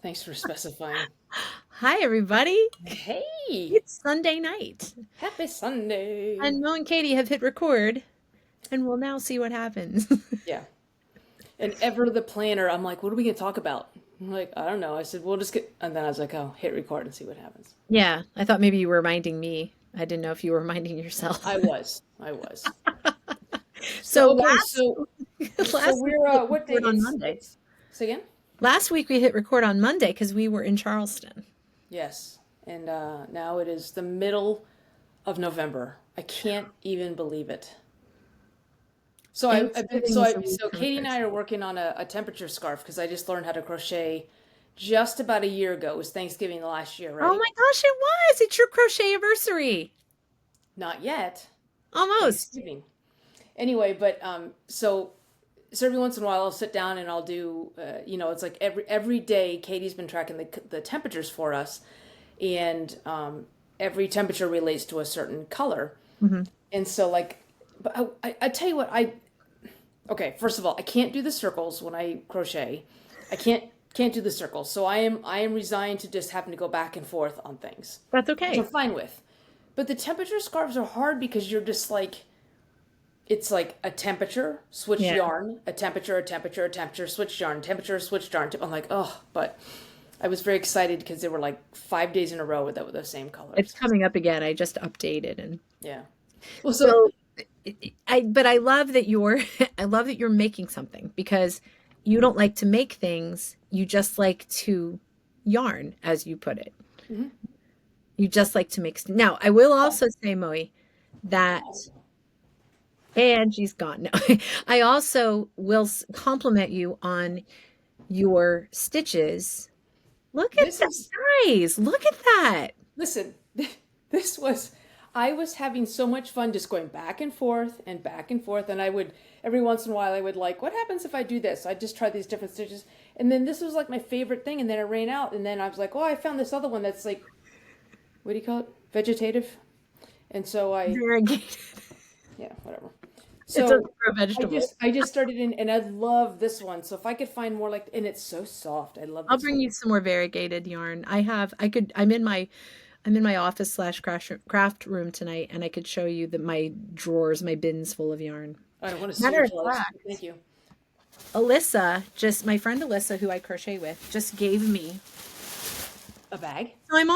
Thanks for specifying. Hi, everybody. Hey, It's Sunday night, happy Sunday. and Mo and Katie have hit record, and we'll now see what happens. Yeah. And ever the planner, I'm like, what are we going to talk about? I'm like, I don't know. I said, we'll just get, and then I was like, oh, hit record and see what happens. Yeah, I thought maybe you were reminding me. I didn't know if you were reminding yourself. I was. So So, okay, so, so last week we're, we hit what day? record on Monday. Say again? Last week we hit record on Monday because we were in Charleston. Yes. And now it is the middle of November. I can't even believe it. So I've been Thanksgiving is a week so from Katie and I are Thursday. working on a temperature scarf because I just learned how to crochet just about a year ago. It was Thanksgiving last year, Oh right? my gosh, it was! It's your crochet anniversary. Not yet. Almost. Thanksgiving. Anyway, but so every once in a while I'll sit down and I'll do it's like every day Katie's been tracking the temperatures for us, and every temperature relates to a certain color, Hmm. and so like, but I tell you what I okay, first of all, I can't do the circles when I crochet. I can't do the circles. So I am resigned to just having to go back and forth on things, That's which I'm okay. fine with. But the temperature scarves are hard because you're just like it's like a temperature, switch Yeah. yarn, a temperature, a temperature, a temperature, switch yarn, temperature, switch yarn. I'm like, oh, but I was very excited because they were like 5 days in a row with the same It's colors. coming up again. I just updated and Yeah. Well, so so but I love that you're I love that you're making something because you don't like to make things, you just like to yarn, as you put it. mhm. You just like to make now, I will Oh, also say, Moe, that oh, and she's gone. No. I also will compliment you on your stitches. Look at this that, is guys. Look at that. listen. This was I was having so much fun just going back and forth and back and forth, and I would every once in a while I would like, what happens if I do this? I'd just try these different stitches, and then this was like my favorite thing, and then it ran out, and then I was like, oh, I found this other one that's like, what do you call it? Vegetative. And so Variegated. yeah, whatever. It's a So for a vegetable. I just started in, and I love this one. So if I could find more like, and it's so soft. I love I'll this bring one. you some more variegated yarn. I'm in my office slash craft room tonight, and I could show you my drawers, my bins full of yarn. I don't want to see Matter your of drawers. Thank fact, you. my friend Alyssa, who I crochet with, just gave me. A bag. So I'm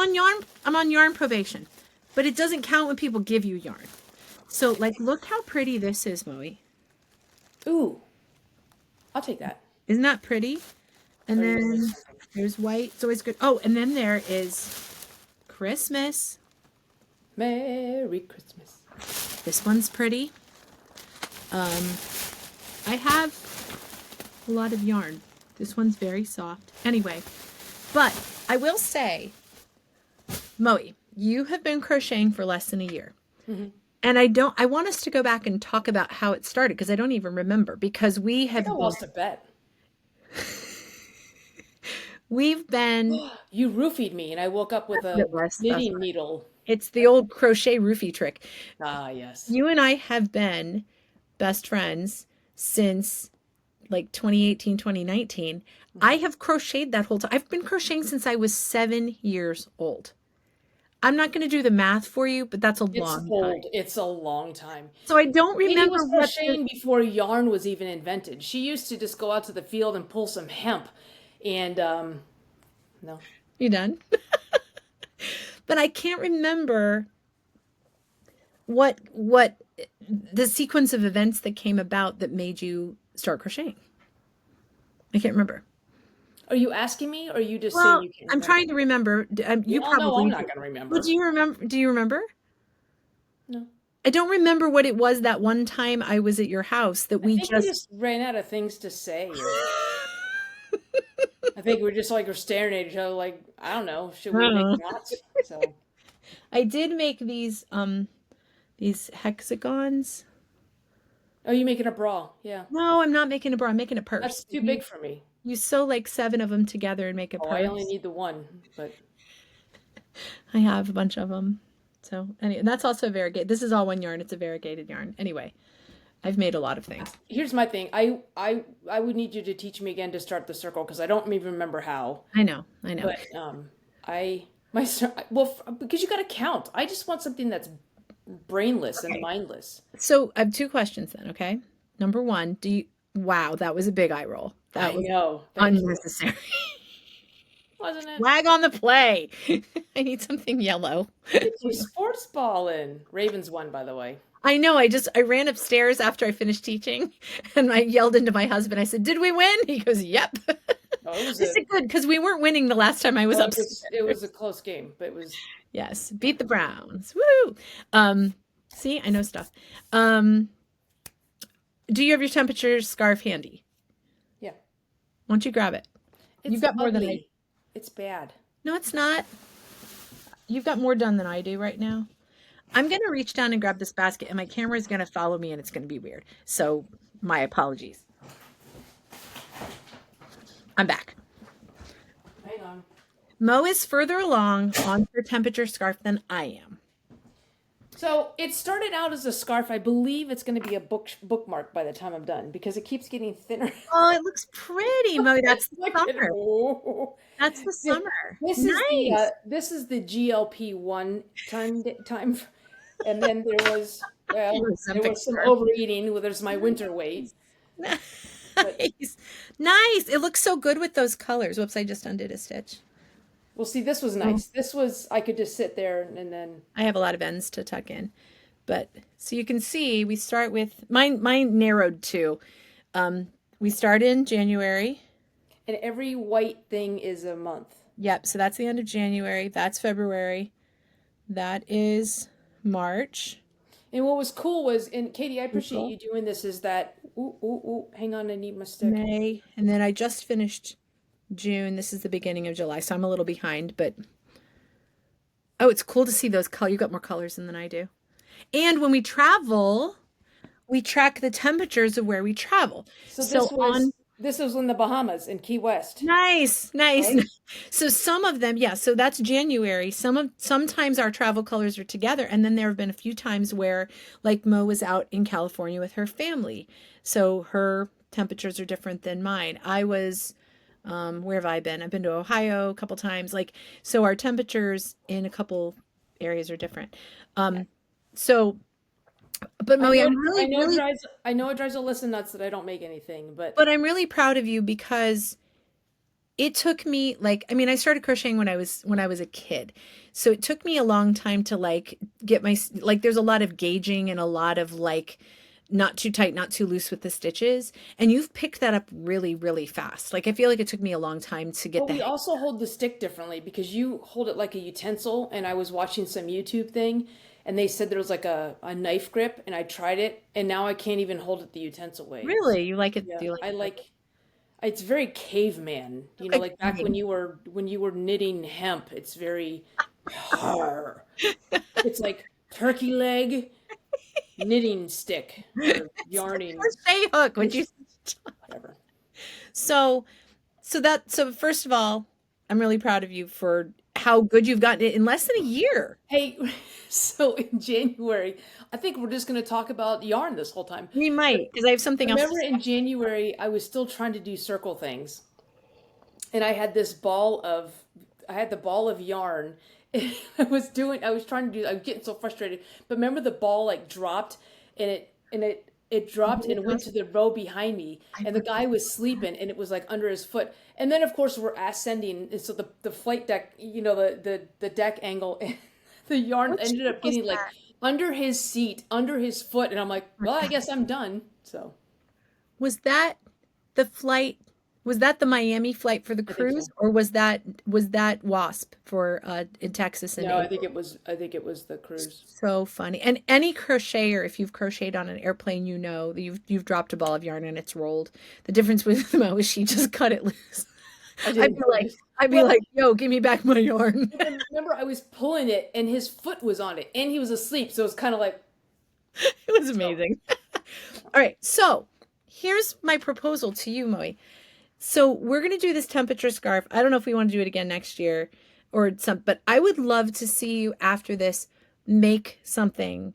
on yarn probation, but it doesn't count when people give you yarn. So like, look how pretty this is, Moe. Ooh, I'll take that. Isn't that pretty? And Are you gonna make then something? there's white. It's always good. Oh, and then there is Christmas. Merry Christmas. This one's pretty. Um, I have a lot of yarn. This one's very soft. Anyway, but I will say, Moe, you have been crocheting for less than a year. Hmm. And I want us to go back and talk about how it started because I don't even remember because I think I lost a bet. we've been, You roofied me, and I woke up with that's what a it was. That's knitting what needle. it's the old crochet roofie trick. Ah, yes. You and I have been best friends since like 2018, 2019. I Hmm. have crocheted that whole time. I've been crocheting since I was 7 years old. I'm not going to do the math for you, but that's a It's long time. old. It's a long time. So I don't Katie remember was what the, crocheting before yarn was even invented. She used to just go out to the field and pull some hemp, and no, you done? But I can't remember what the sequence of events that came about that made you start crocheting. I can't remember. are you asking me, or are you just saying Well, you can't I'm remember? trying to remember. We You all know I'm probably not do. going to Well, remember. do you remember? Do you remember? No, I don't remember what it was that one time I was at your house that I we think we just. just ran out of things to say, or I think we're just like we're staring at each other, like I don't know, should we make Oh. knots? So, I did make these hexagons. oh, you making a bra? Yeah, No, I'm not making a bra. I'm making a that's purse. too big for me. You sew like seven of them together and make a Oh, I only purse. need the one, but I have a bunch of them. So anyway, that's also variegated. This is all one yarn. It's a variegated yarn. Anyway, I've made a lot of things. Here's my thing. I would need you to teach me again to start the circle because I don't even remember how. I know. I know. But I my well because you got to count. I just want something that's brainless and Okay. mindless. So I have two questions then, okay? Number one, wow, that was a big eye roll. That I was know. Thank you. unnecessary. Wasn't it? Flag on the play. I need something yellow. Get your sports ball in. Ravens won, by the way. I know. I ran upstairs after I finished teaching and I yelled into my husband. I said, "Did we win?" He goes, "Yep." Oh, it was I said, "Good," because we weren't winning the last time I was upstairs. it was a close game, but it was Yes, beat the Browns. Woo! See, I know stuff. Do you have your temperature scarf handy? yeah. Why don't you grab it? It's You've got more than I. ugly. It's bad. No, it's not. You've got more done than I do right now. I'm going to reach down and grab this basket, and my camera is going to follow me, and it's going to be weird. So, my apologies. I'm back. Hang on. Mo is further along on her temperature scarf than I am. So it started out as a scarf. I believe it's going to be a bookmark by the time I'm done because it keeps getting thinner. Oh, it looks pretty, Mo. That's the Look at it. summer. Oh. That's the summer. This Nice. this is the GLP-1 time, and then there was some overeating. Well, there's my winter weight. Nice. Nice. It looks so good with those colors. Whoops, I just undid a stitch. Well, see, this was nice. This was I could just sit there and then I have a lot of ends to tuck in. But so you can see we start with mine narrowed too. We start in January. and every white thing is a month. Yep, so that's the end of January. That's February. That is March. And what was cool was, and Katie, I appreciate you doing this, is that, hang on, I need my stick. May. And then I just finished June. This is the beginning of July, so I'm a little behind, but oh, it's cool to see those colors. You've got more colors than I do. And when we travel, we track the temperatures of where we travel. So this was in the Bahamas in Key West. Nice. Right? So some of them, yeah, so that's January. Sometimes our travel colors are together, and then there have been a few times where like Mo was out in California with her family. So her temperatures are different than mine. I was where have I been? I've been to Ohio a couple times. Like, so our temperatures in a couple areas are different. So, but Mo, I know it drives Alyssa nuts that I don't make anything, but I'm really proud of you because it took me I started crocheting when I was a kid. So it took me a long time to get there's a lot of gauging and a lot of not too tight, not too loose with the stitches. And you've picked that up really, really fast. I feel like it took me a long time to get that. We also hold the stick differently because you hold it like a utensil, and I was watching some YouTube thing and they said there was a knife grip, and I tried it and now I can't even hold it the utensil way. Really? You like it? Yeah, Do you like it's very caveman, like back when you were knitting hemp. It's very it's like turkey leg knitting stick or yarning crochet hook, would you whatever. So first of all, I'm really proud of you for how good you've gotten it in less than a year. Hey, so in January, I think we're just going to talk about yarn this whole time. We might, because I have something else. Remember in January, I was still trying to do circle things, and I had the ball of yarn. And I was trying to do, I was getting so frustrated. But remember the ball dropped, and it dropped and went to the row behind me, and the guy was sleeping, and it was under his foot. And then of course we're ascending, and so the flight deck, the deck angle, and the yarn ended up getting under his seat, under his foot, and I'm like, well, I guess I'm done. So was that the flight? Was that the Miami flight for the cruise, or was that WASP for in Texas? No, I think it was the cruise. So funny. And any crocheter, if you've crocheted on an airplane, that you've dropped a ball of yarn and it's rolled. The difference with Mo is she just cut it loose. I'd be like, yo, give me back my yarn. Remember, I was pulling it and his foot was on it and he was asleep, so it's kind of like it was amazing. All right, so here's my proposal to you, Moe. So we're going to do this temperature scarf. I don't know if we want to do it again next year but I would love to see you after this make something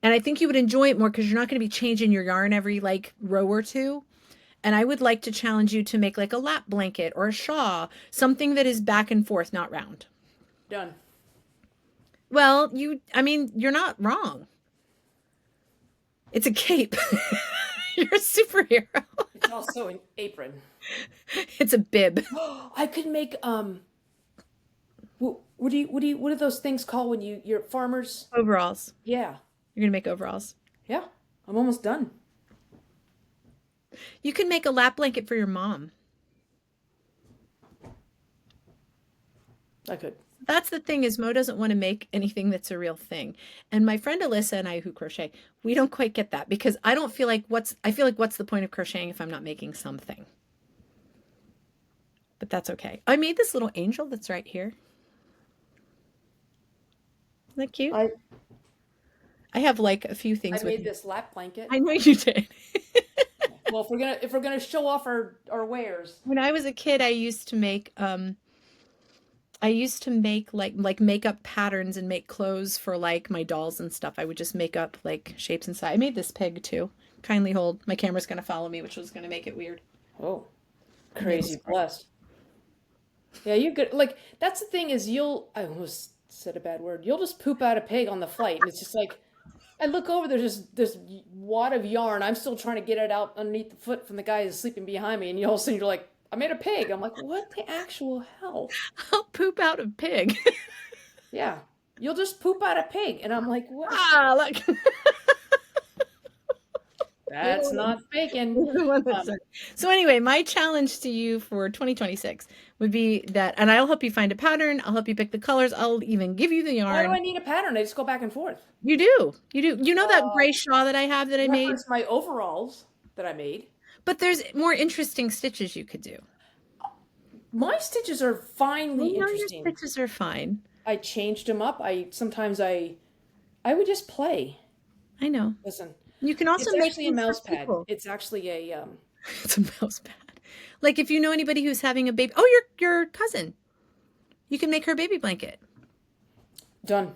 And I think you would enjoy it more because you're not going to be changing your yarn every like row or two. And I would like to challenge you to make like a lap blanket or a shawl, something that is back and forth, not round. Done. Well, I mean, you're not wrong. It's a cape. You're a superhero. It's also an apron. It's a bib. I could make what are those things called when you're farmers? Overalls. Yeah. You're going to make overalls. Yeah. I'm almost done. You can make a lap blanket for your mom. I could. That's the thing is Mo doesn't want to make anything that's a real thing. And my friend Alyssa and I who crochet, we don't quite get that because I feel like what's the point of crocheting if I'm not making something? But that's okay. I made this little angel that's right here. Isn't that cute? I have like a few things I with made this lap blanket. I know you did. Well, if we're gonna show off our wares. When I was a kid, I used to make like makeup patterns and make clothes for like my dolls and stuff. I would just make up like shapes inside. I made this pig too. Kindly hold. My camera's gonna follow me, which was gonna make it weird. Oh, crazy blessed. Yeah, you could like that's the thing is I almost said a bad word. You'll just poop out a pig on the flight, and it's just like I look over, there's just this wad of yarn. I'm still trying to get it out underneath the foot from the guy who's sleeping behind me, and all of a sudden you're like, I made a pig. I'm like, what the actual hell? I'll poop out a pig. Yeah, you'll just poop out a pig, and I'm like, what? Ah, look. That's not bacon. So anyway, my challenge to you for 2026 would be that, and I'll help you find a pattern. I'll help you pick the colors. I'll even give you the yarn. Why do I need a pattern? I just go back and forth. You do. You do. You know that gray shawl that I have that I made? Reference my overalls that I made. But there's more interesting stitches you could do. My stitches are finely interesting. Your stitches are fine. I changed them up. Sometimes I would just play. I know. Listen. You can also it's make actually a mouse pad. It's actually a It's a mouse pad. Like if you know anybody who's having a baby. Oh, your cousin. You can make her a baby blanket. Done.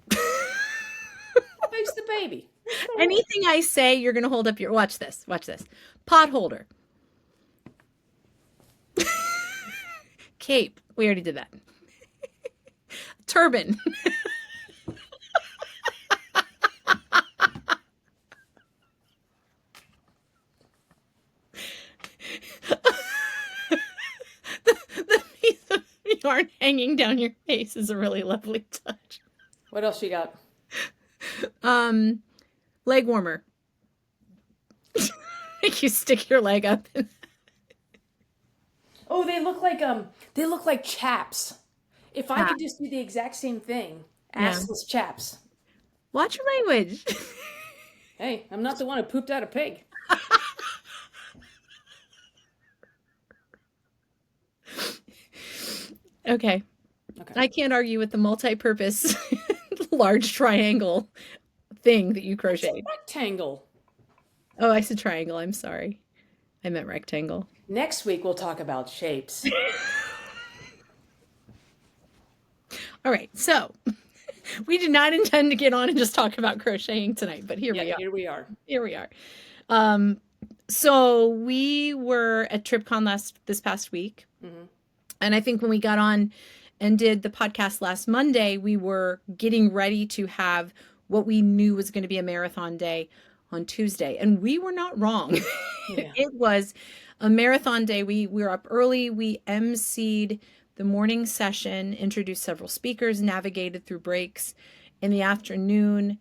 What makes the baby? Anything I say, you're gonna hold up your watch this. Watch this. Pot holder. Cape. We already did that. Turban. the piece of yarn hanging down your face is a really lovely touch. What else you got? Leg warmer. Make you stick your leg up. Oh, they look like chaps. If I could just do the exact same thing, assless chaps. Watch your language. Hey, I'm not the one who pooped out a pig. Okay. I can't argue with the multi-purpose large triangle thing that you crocheted. It's a rectangle. Oh, I said triangle. I'm sorry. I meant rectangle. Next week we'll talk about shapes. All right. So we did not intend to get on and just talk about crocheting tonight, but here we are. Here we are. So we were at TripCon this past week. Mm-hmm. And I think when we got on and did the podcast last Monday, we were getting ready to have what we knew was going to be a marathon day on Tuesday. And we were not wrong. Yeah. It was a marathon day. We were up early. We emceed the morning session, introduced several speakers, navigated through breaks. In the afternoon,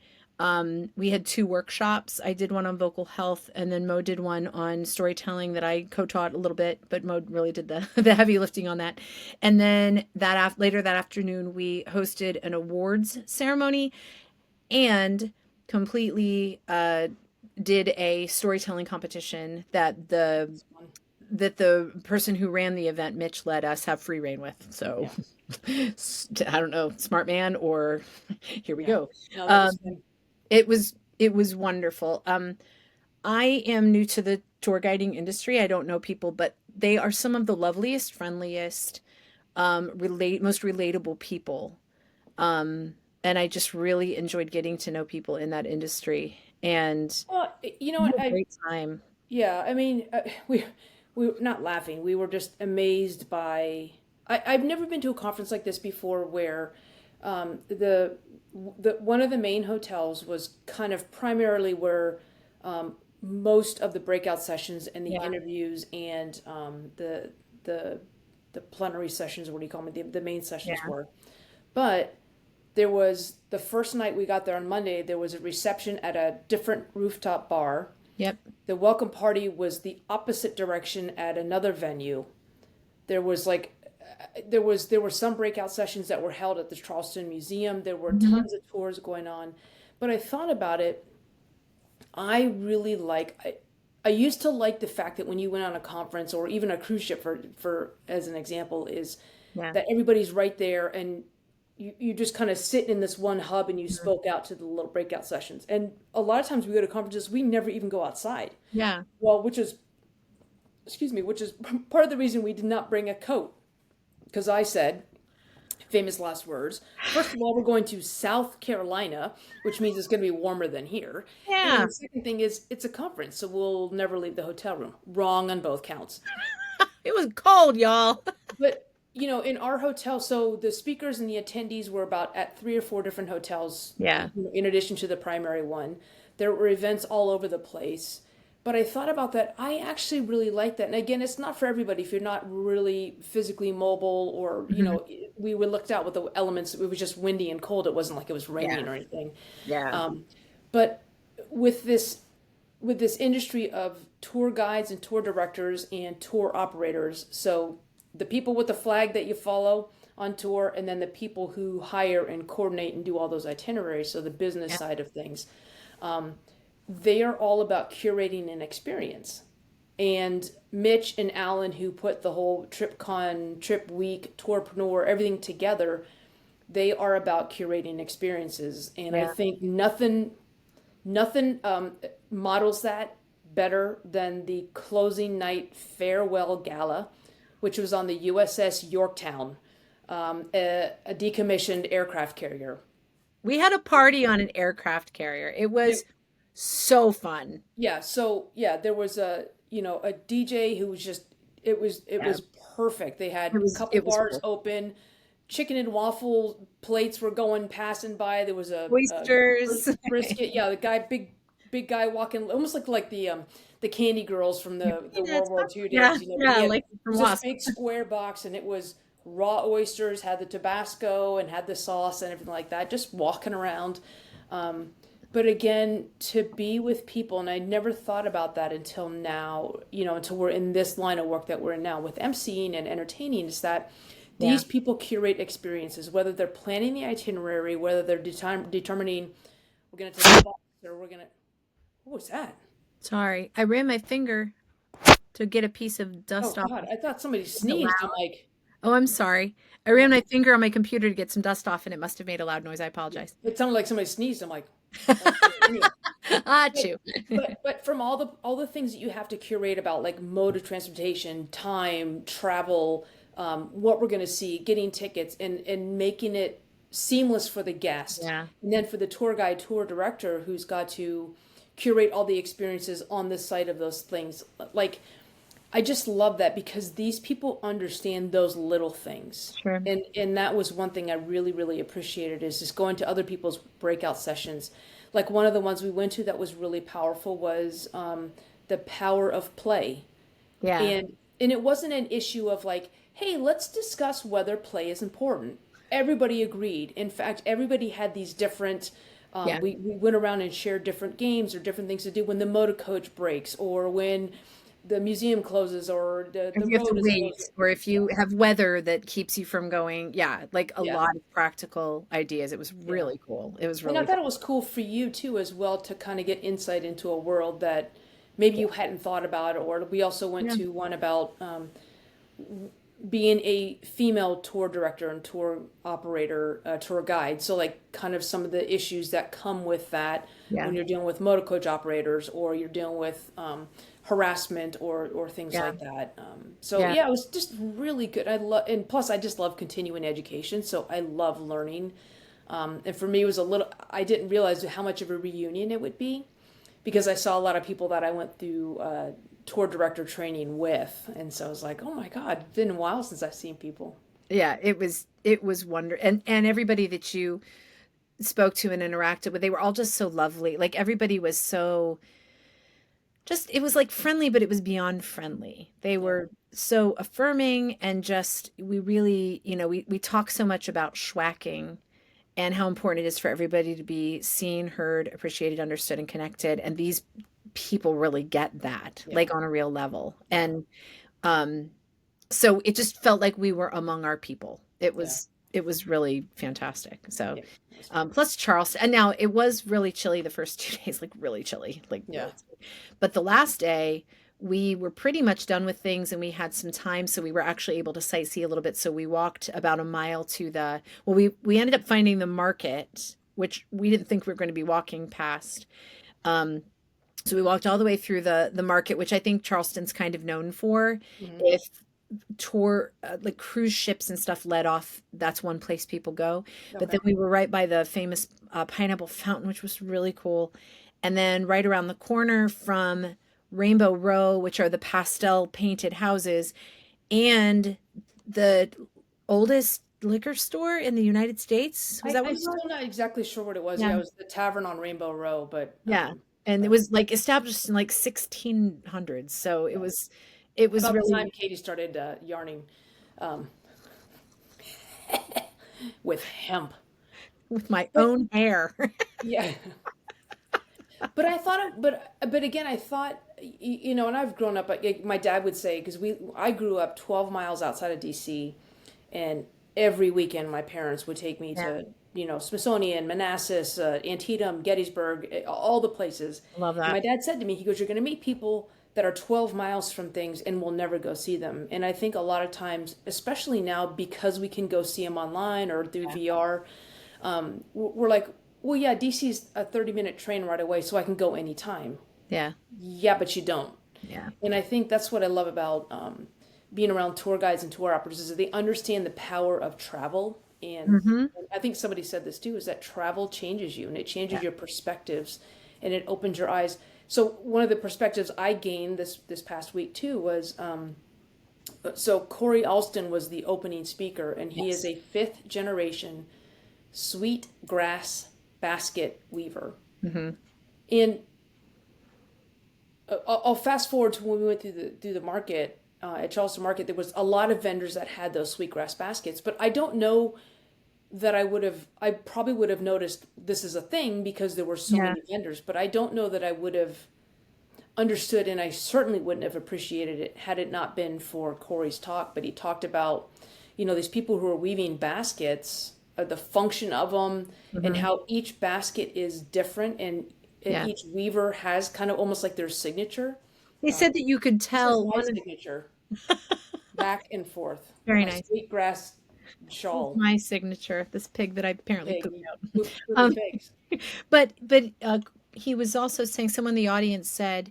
we had 2 workshops. I did one on vocal health, and then Mo did one on storytelling that I co-taught a little bit, but Mo really did the heavy lifting on that. And then later that afternoon, we hosted an awards ceremony and completely did a storytelling competition that the person who ran the event, Mitch, let us have free reign with. So yeah. I don't know, smart man, or here we go. No, it was wonderful. I am new to the tour guiding industry. I don't know people, but they are some of the loveliest, friendliest, most relatable people and I just really enjoyed getting to know people in that industry, and Well, you know I had what? a great time. Yeah, I mean, we were not laughing. We were just amazed by. I've never been to a conference like this before, where the one of the main hotels was kind of primarily where most of the breakout sessions and the Yeah, interviews and the the plenary sessions, what do you call them? The main sessions yeah, were. But there was the first night we got there on Monday, there was a reception at a different rooftop bar. yep, The welcome party was the opposite direction at another venue. There was like there were some breakout sessions that were held at the Charleston Museum. There were hmm, tons of tours going on. But I thought about it, I really like I used to like the fact that when you went on a conference or even a cruise ship for as an example is yeah, that everybody's right there and you just kind of sit in this one hub and you mhm, spoke out to the little breakout sessions. And a lot of times we go to conferences, we never even go outside. yeah. Well, which is, excuse me, which is part of the reason we did not bring a coat. Because I said, famous last words, first of all, we're going to South Carolina, which means it's going to be warmer than here. And Yeah, the second thing is, it's a conference, so we'll never leave the hotel room. Wrong on both counts. it was cold, y'all. But in our hotel, so the speakers and the attendees were about at three or four different hotels, Yeah, in addition to the primary one. There were events all over the place. But I thought about that. I actually really like that. And again, it's not for everybody if you're not really physically mobile or, hmm, we were looked out with the elements. It was just windy and cold. It wasn't like it was yeah, raining or anything. yeah, Um, but with this industry of tour guides and tour directors and tour operators, so the people with the flag that you follow on tour, and then the people who hire and coordinate and do all those itineraries, so the business yeah, side of things, they are all about curating an experience. And Mitch and Alan, who put the whole TripCon, Trip Week, Tourpreneur, everything together, they are about curating experiences. And I yeah. think nothing models that better than the closing night farewell gala, which was on the USS Yorktown, a decommissioned aircraft carrier. We had a party on an aircraft carrier. It was It, so fun. yeah, so yeah, there was a DJ who was just it Yeah, was perfect. They had it a was couple it was bars cool. open, chicken and waffle plates were going passing by. There was a Oysters. brisket. Yeah, the guy, big guy walking, almost like the candy girls from Yeah, the World peanuts. War II Yeah, days. But yeah, he had it like from was this Wasp. big square box, and it was raw oysters, had the Tabasco, and had the sauce and everything like that. Just walking around. Um, but again, to be with people, and I never thought about that until now, until we're in this line of work that we're in now with emceeing and entertaining, is that Yeah. these people curate experiences, whether they're planning the itinerary, whether they're determining we're going to take a bus or we're going to. What was that? Sorry. I ran my finger to get a piece of Oh dust off. God, I thought somebody Was it sneezed. I'm loud? like, Oh, I'm sorry. I ran yeah. my finger on my computer to get some dust off, and it must have made a loud noise. I apologize. It sounded like somebody sneezed. I'm like, okay. Anyway, but Achoo. but from all the things that you have to curate about like mode of transportation, time, travel, what we're going to see, getting tickets, and making it seamless for the guest, Yeah. and then for the tour guide, tour director who's got to curate all the experiences on the site of those things. Like I just love that because these people understand those little things. Sure. And that was one thing I really, really appreciated is just going to other people's breakout sessions. Like one of the ones we went to that was really powerful was the power of play. Yeah. And it wasn't an issue of like, hey, let's discuss whether play is important. Everybody agreed. In fact, everybody had these different Yeah. we went around and shared different games or different things to do when the motor coach breaks or when the museum closes or If the you have to road is wait, closed. or if you have weather that keeps you from going, yeah, like a Yeah, lot of practical ideas. It was yeah. really cool. It was And I really thought fun. it was cool for you too, as well, to kind of get insight into a world that maybe Yeah. you hadn't thought about. Or we also went Yeah. to one about being a female tour director and tour operator, tour guide. So, like, kind of some of the issues that come with that Yeah. when you're dealing with motor coach operators or you're dealing with harassment or things Yeah. like that. So, Yeah. yeah, it was just really good. And plus, I just love continuing education. So, I love learning. And for me, it was I didn't realize how much of a reunion it would be because I saw a lot of people that I went through tour director training with. And so I was like, oh my God, it's been a while since I've seen people. Yeah, it was wonder, and everybody that you spoke to and interacted with, they were all just so lovely. Like everybody was so just, it was like friendly, but it was beyond friendly. They Yeah. were so affirming, and just, we really, we talk so much about schwacking and how important it is for everybody to be seen, heard, appreciated, understood, and connected. And these people really get that, Yeah. like on a real level. Yeah. And um, so it just felt like we were among our people. It Yeah. was it was really fantastic. So Yeah. plus Charleston, and now it was really chilly the first 2 days, like really chilly, like Yeah. really chilly. But the last day we were pretty much done with things, and we had some time, so we were actually able to sightsee a little bit. So we walked about a mile to we ended up finding the market, which we didn't think we were going to be walking past. Um, so we walked all the way through the market, which I think Charleston's kind of known for. Mhm. If tour like cruise ships and stuff let off, that's one place people go. But Okay. then we were right by the famous pineapple fountain, which was really cool. And then right around the corner from Rainbow Row, which are the pastel painted houses, and the oldest liquor store in the United States. Was that what I'm it was? still not exactly sure what it was. Yeah, Yeah. it was the Tavern on Rainbow Row, but Yeah. And it but was like established in like 1600s. So it was about the time really Katy started yarning um, with hemp. with my But own hair. yeah, but I thought, but again, I thought, and I've grown up. Like, my dad would say because I grew up 12 miles outside of DC, and every weekend my parents would take me Yeah, to Smithsonian, Manassas, Antietam, Gettysburg, all the places. I love And my that. dad said to me, he goes, "You're going to meet people that are 12 miles from things and we'll never go see them." And I think a lot of times, especially now, because we can go see them online or through Yeah. VR, we're like, well, yeah, DC's a 30-minute train right away, so I can go anytime. Yeah. Yeah, but you don't. Yeah. And I think that's what I love about being around tour guides and tour operators is that they understand the power of travel. Hmm. And I think somebody said this too, is that travel changes you and it changes Yeah. your perspectives and it opens your eyes. So one of the perspectives I gained this past week too was so Corey Alston was the opening speaker, and he is Yes. a fifth generation Sweetgrass basket weaver. Hmm. And I'll fast forward to when we went through the market at Charleston Market. There was a lot of vendors that had those sweetgrass baskets, but I don't know that I probably would have noticed this is a thing because there were so Yeah. many vendors, but I don't know that I would have understood, and I certainly wouldn't have appreciated it had it not been for Corey's talk. But he talked about, these people who are weaving baskets, the function of them, and Hmm. how each basket is different, and Yeah. each weaver has kind of almost like their signature. They said that you could This is tell my one of signature, back and forth. very My nice. sweetgrass This is shawl. my signature, this pig that I apparently Pig, pooped you out. poopy Um, pigs. but he was also saying, someone in the audience said,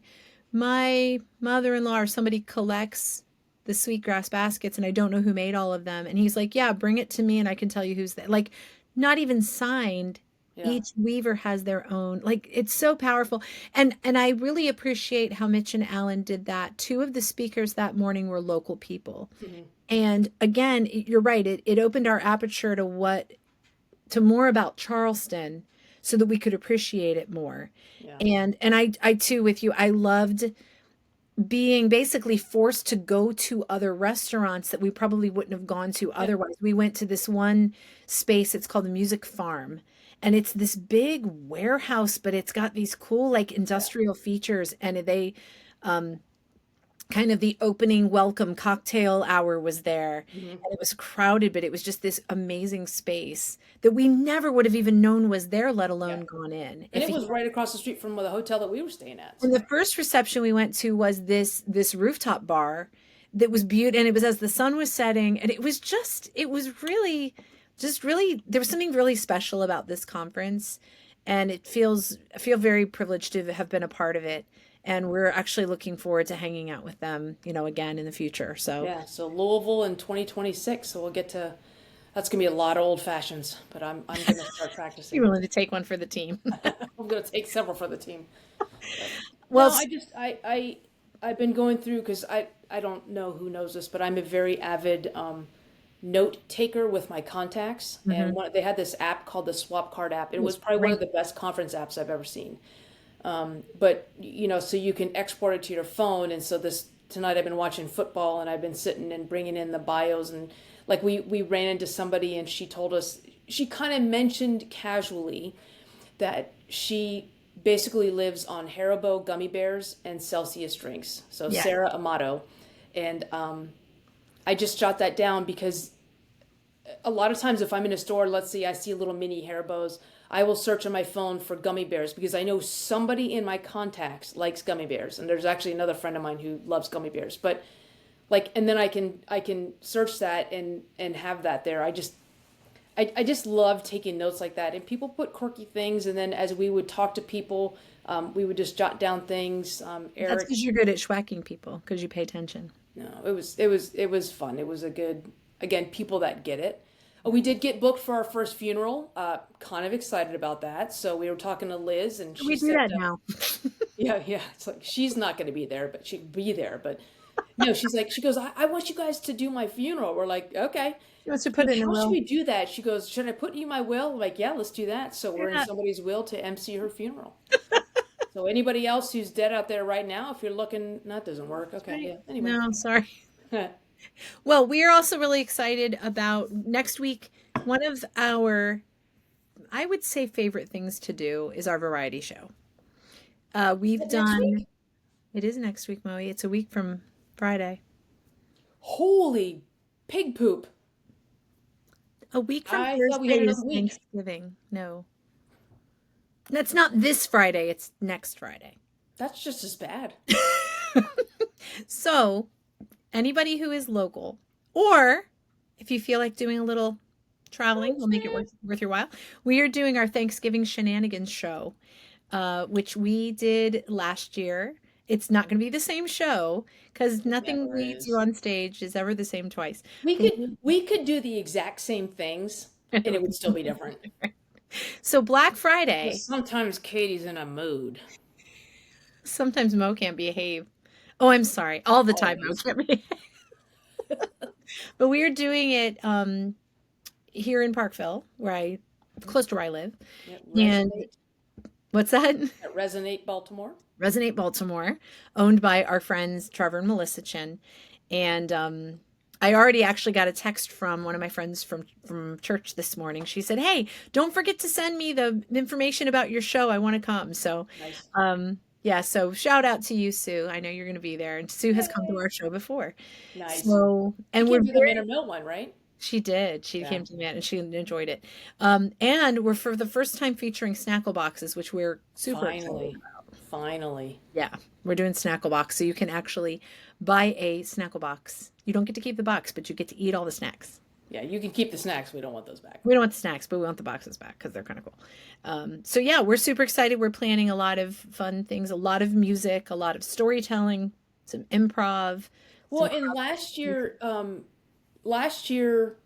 my mother-in-law or somebody collects the sweetgrass baskets, and I don't know who made all of them. And he's like, yeah, bring it to me and I can tell you who's that. Like, not even signed. Yeah. Each weaver has their own. Like, it's so powerful. And I really appreciate how Mitch and Alan did that. Two of the speakers that morning were local people. Hmm. And again, you're right. It opened our aperture to more about Charleston, so that we could appreciate it more. Yeah. And I too, with you, I loved being basically forced to go to other restaurants that we probably wouldn't have gone to Yeah. otherwise. We went to this one space, it's called the Music Farm. And it's this big warehouse, but it's got these cool like Yeah. industrial features. And they kind of the opening welcome cocktail hour was there, Hmm. and it was crowded, but it was just this amazing space that we never would have even known was there, let Yeah. alone gone in. And If it he, was right across the street from the hotel that we were staying at. and the So first reception we went to was this rooftop bar that was beautiful, and it was as the sun was setting, and it was really just really, there was something really special about this conference, and I feel very privileged to have been a part of it. And we're actually looking forward to hanging out with them, again in the future. So yeah, so Louisville in 2026. So we'll get to That's gonna be a lot of old fashions, but I'm gonna start You're practicing. willing to take one for the team. I'm gonna take several for the team. But Well, no, I've been going through because I don't know who knows this, but I'm a very avid note taker with my contacts, and mhm. they had this app called the Swap Card app. It It was was probably one of great. the best conference apps I've ever seen. But so you can export it to your phone, and so this tonight I've been watching football, and I've been sitting and bringing in the bios, and like we ran into somebody, and she told us she kind of mentioned casually that she basically lives on Haribo gummy bears and Celsius drinks. So Yeah. Sarah Amato, and I just jot that down because a lot of times if I'm in a store, let's see, I see little mini Haribos, I will search on my phone for gummy bears because I know somebody in my contacts likes gummy bears, and there's actually another friend of mine who loves gummy bears. But like, and then I can search that and have that there. I just love taking notes like that. And people put quirky things, and then as we would talk to people, we would just jot down things. That's Eric, because you're good at schwacking people because you pay attention. no, it was fun. It was a good, again, people that get it. We did get booked for our first funeral. Kind of excited about that. So we were talking to Liz, and she We do said, that now. yeah, yeah. It's like she's not going to be there, but she'd be there. But no, she's like, she goes, I want you guys to do my funeral. We're like, okay. She wants to She put goes, it in a how should will. we do that? She goes, should I put you in my will? I'm like, yeah, let's do that. So we're in Yeah. somebody's will to MC her funeral. So anybody else who's dead out there right now, if you're looking, that doesn't work. Okay, Right. yeah. Anyway. No, sorry. Well, we are also really excited about next week. One of our, I would say, favorite things to do is our variety show. Is We've it next done, week? it is next week, Moe. It's a week from Friday. Holy pig poop. A week from I thought we Thursday had another is week. Thanksgiving. No, that's not this Friday. It's next Friday. That's just as bad. So, anybody who is local, or if you feel like doing a little traveling, we'll make it worth your while. We are doing our Thanksgiving Shenanigans show, which we did last year. It's not going to be the same show because It nothing never we do is. on stage is ever the same twice. We But could we could do the exact same things and it would still be different. so Black But Friday, sometimes Katie's in a mood. sometimes Mo can't behave. Oh, I'm sorry. All the time Mo Always. can't behave. But we are doing it here in Parkville, close to where I live. Yeah, And resonate. what's that? Resonate Baltimore. Resonate Baltimore, owned by our friends Trevor and Melissa Chin. And I already actually got a text from one of my friends from church this morning. She said, "Hey, don't forget to send me the information about your show. I want to come." So, Nice. yeah, so shout out to you, Sue. I know you're going to be there. And Sue has come to Yay. our show before. Nice. So, She and we're came to the very Manor Mill one, right? she did. She Yeah. came to me and she enjoyed it. And we're for the first time featuring snackle boxes, which we're super excited. Finally. Finally. Yeah, we're doing snackle box, so you can actually buy a snackle box. You don't get to keep the box, but you get to eat all the snacks. Yeah, you can keep the snacks. We don't want those back. We don't want the snacks, but we want the boxes back because they're kind of cool. So yeah, we're super excited. We're planning a lot of fun things, a lot of music, a lot of storytelling, some improv, Well, some and last year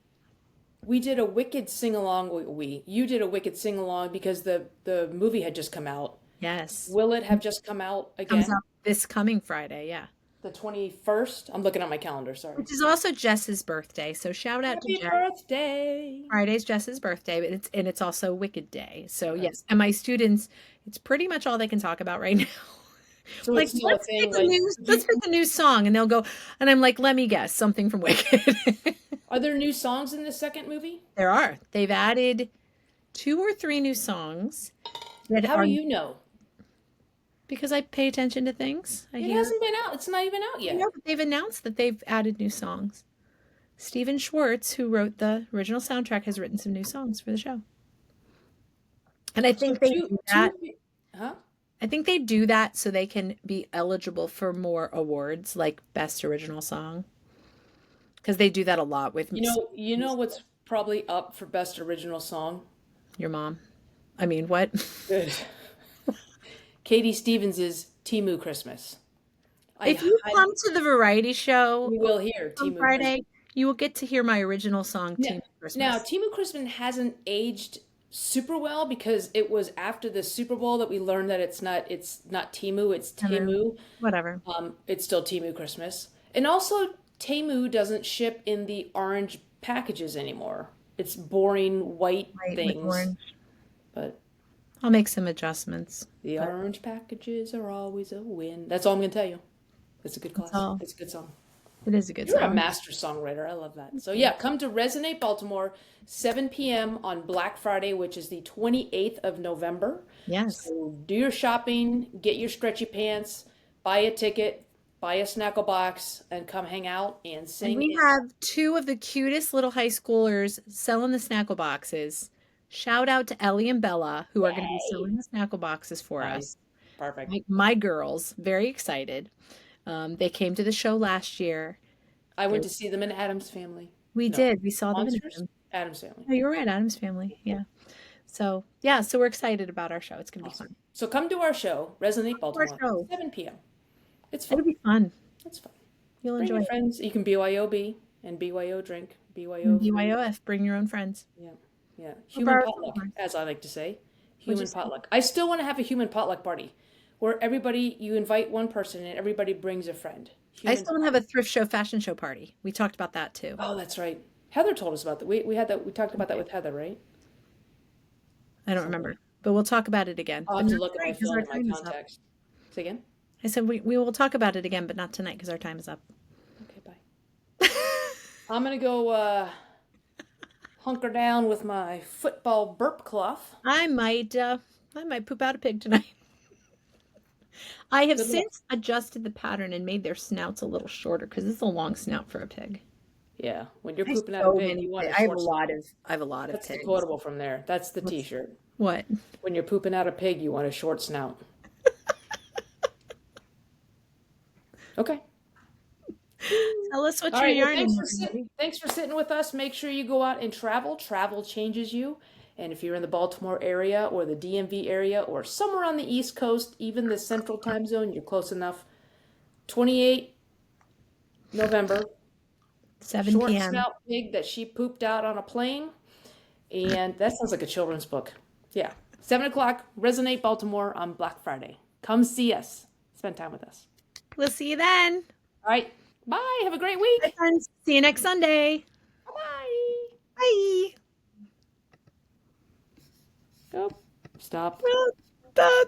we did a Wicked sing along. You did a Wicked sing along because the movie had just come out. yes, Will it have just come out comes again? out this coming Friday. Yeah, The 21st? I'm looking at my calendar, sorry. which is also Jess's birthday. So shout out to Happy Jess. birthday. Friday's Jess's birthday, but it's also Wicked Day. So Okay. yes, and my students, it's pretty much all they can talk about right now. So Like it's still a thing, like, let's pick a new song, and they'll go, and I'm like, let me guess, something from Wicked. are there new songs in the second movie? There are. They've added 2 or 3 new songs that How are do you know? because I pay attention to things. I It hear. hasn't been out. It's not even out yet. Yeah, but they've announced that they've added new songs. Steven Schwartz, who wrote the original soundtrack, has written some new songs for the show. And I So think they do that. huh? I think they do that so they can be eligible for more awards, like Best Original Song, because they do that a lot with You know what's probably up for best original song? your mom. I mean, what? Good. Katie Stevens's Temu Christmas. I If you highly, come to the variety show we will hear on Temu Christmas. Friday, You will get to hear my original song, Yeah. Temu Christmas. Now, Temu Christmas hasn't aged super well because it was after the Super Bowl that we learned that it's not Temu, it's Temu. Whatever. It's still Temu Christmas. And also Temu doesn't ship in the orange packages anymore. It's boring white Right, with things. orange. But I'll make some adjustments. the orange packages are always a win. That's all I'm going to tell you. It's a good class. all. It's a good song. It is a good You're a song. master songwriter. I love that. So yeah, come to Resonate Baltimore, 7 p.m. on Black Friday, which is the 28th of November. Yes. So do your shopping, get your stretchy pants, buy a ticket, buy a snackle box, and come hang out and sing. And we have two of the cutest little high schoolers selling the snackle boxes. Shout out to Ellie and Bella, who are going to be selling the snackle boxes for us. Perfect. My girls, very excited. They came to the show last year. I went to see them in Adam's Family. We did. We saw them Monsters? in Adam's Family. Oh, you're right, Adam's Family. Yeah. So yeah, so we're excited about our show. It's gonna be fun. So come to our show, Resonate Baltimore, show. 7 p.m. It's fun. It'll be fun. It's fun. You'll Bring enjoy your it. friends. You can BYOB and BYO drink. BYO. BYOF, bring your own friends. Yeah. Yeah. Human borrow potluck, someone. as I like to say. What'd you Human say? potluck. I still want to have a human potluck party where you invite one person and everybody brings a friend. I still want to have a thrift show, fashion show party. We talked about that too. Oh, that's right. Heather told us about that. We had that. We talked about that with Heather, right? I don't remember, but we'll talk about it again. I'll But have to not look at my tonight, 'cause phone our and my time is up. contacts. Say again? I said we will talk about it again, but not tonight because our time is up. Okay, bye. I'm gonna go hunker down with my football burp cloth. I might poop out a pig tonight. I have Good luck. since adjusted the pattern and made their snouts a little shorter because it's a long snout for a pig. Yeah, when you're I pooping out so a pig, many you want a pigs. I have short a snout. lot of That's the pigs. quotable from there. That's the T-shirt. What? When you're pooping out a pig, you want a short snout. Okay. Tell us what All you're right. Well, yarning. thanks for sitting with us. Make sure you go out and travel. Travel changes you. And if you're in the Baltimore area or the DMV area or somewhere on the East Coast, even the Central Time Zone, you're close enough. 28 November. 7 Short p.m. snout pig that she pooped out on a plane. And that sounds like a children's book. Yeah. 7 o'clock, Resonate Baltimore on Black Friday. Come see us. Spend time with us. We'll see you then. All right. Bye. Have a great week. Bye, friends. See you next Sunday. Bye. Bye. Oh, stop. Well,